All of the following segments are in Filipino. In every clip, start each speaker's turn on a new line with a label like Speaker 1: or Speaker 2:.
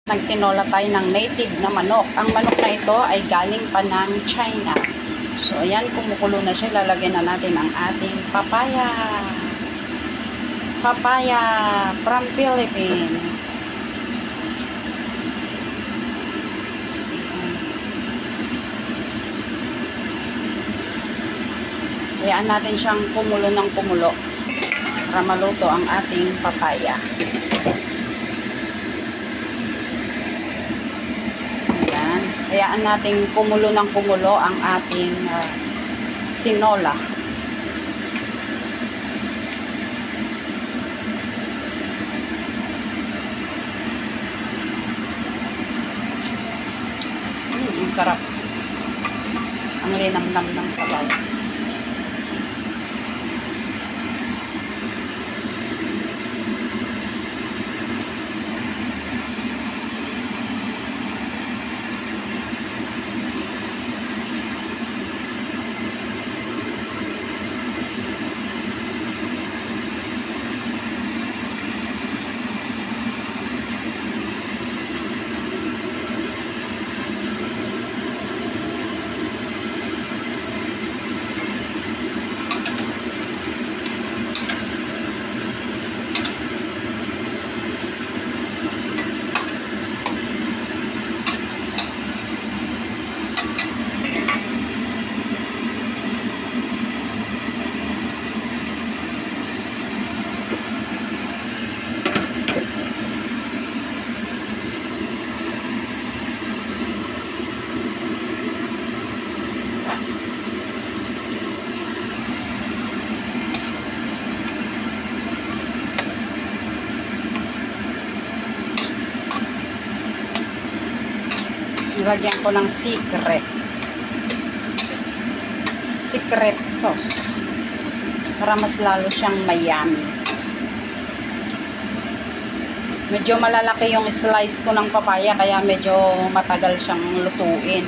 Speaker 1: Nagtinola tayo ng native na manok. Ang manok na ito ay galing pa ng China. So, ayan, kumukulo na siya. Lalagyan na natin ang ating papaya. Papaya from Philippines. Hayaan natin siyang kumulo ng kumulo para maluto ang ating papaya. Ayan. Hayaan natin kumulo ng kumulo ang ating tinola. Ang sarap. Ang linamnam ng sabaw. Nilagyan ko ng secret sauce para mas lalo siyang mayami. Medyo malalaki yung slice ko ng papaya kaya medyo matagal siyang lutuin.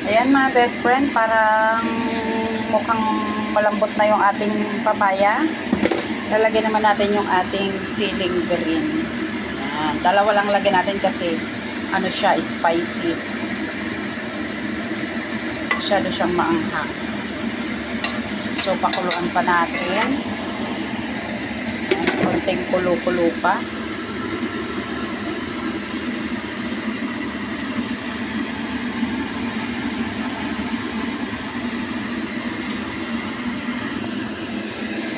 Speaker 1: Ayan mga best friend, parang mukhang malambot na yung ating papaya. Lalagyan naman natin yung ating siling green. Ayan. Dalawa lang lagyan natin kasi ano siya, spicy. Masyado siyang maanghang. So pakuluan pa natin. Ayan, konting kulo-kulo pa.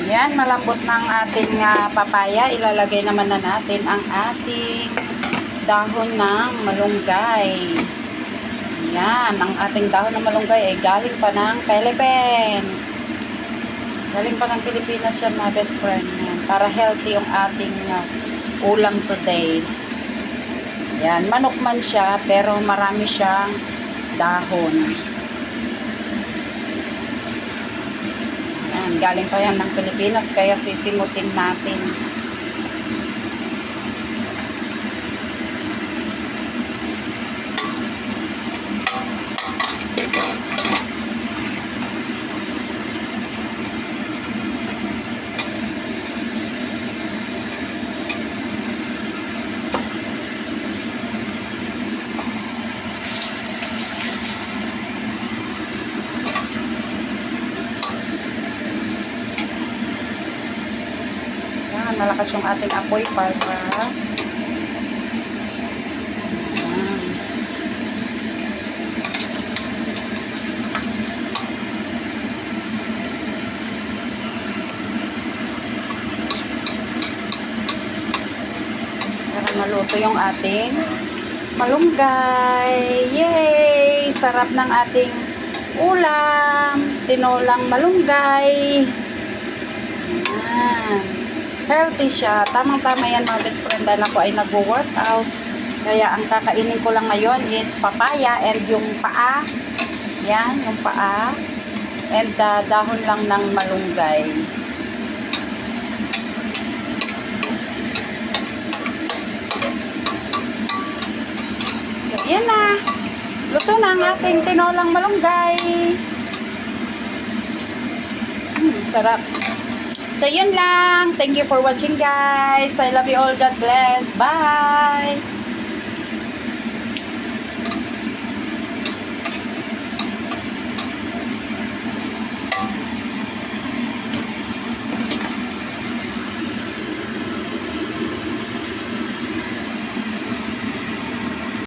Speaker 1: Yan, malambot na ang ating papaya. Ilalagay naman na natin ang ating dahon ng malunggay. Yan, ang ating dahon ng malunggay ay galing pa ng Philippines. Galing pa ng Pilipinas yan mga best friend. Yan, para healthy yung ating ulam today. Yan, manok man siya pero marami siyang dahon. Galing pa yan ng Pilipinas kaya sisimutin natin. malakas yung ating apoy para maluto yung ating malunggay. Yay! Sarap ng ating ulam. Tinolang malunggay. Ayan. Healthy siya. Tamang-tama yan mga best friend dahil ako ay nag-workout. Kaya ang kakainin ko lang ngayon is papaya and yung paa. Yan, yung paa. And dahon lang ng malunggay. So, yan na. Luto na ang ating tinolang malunggay. Sarap. So, yun lang. Thank you for watching, guys. I love you all. God bless. Bye!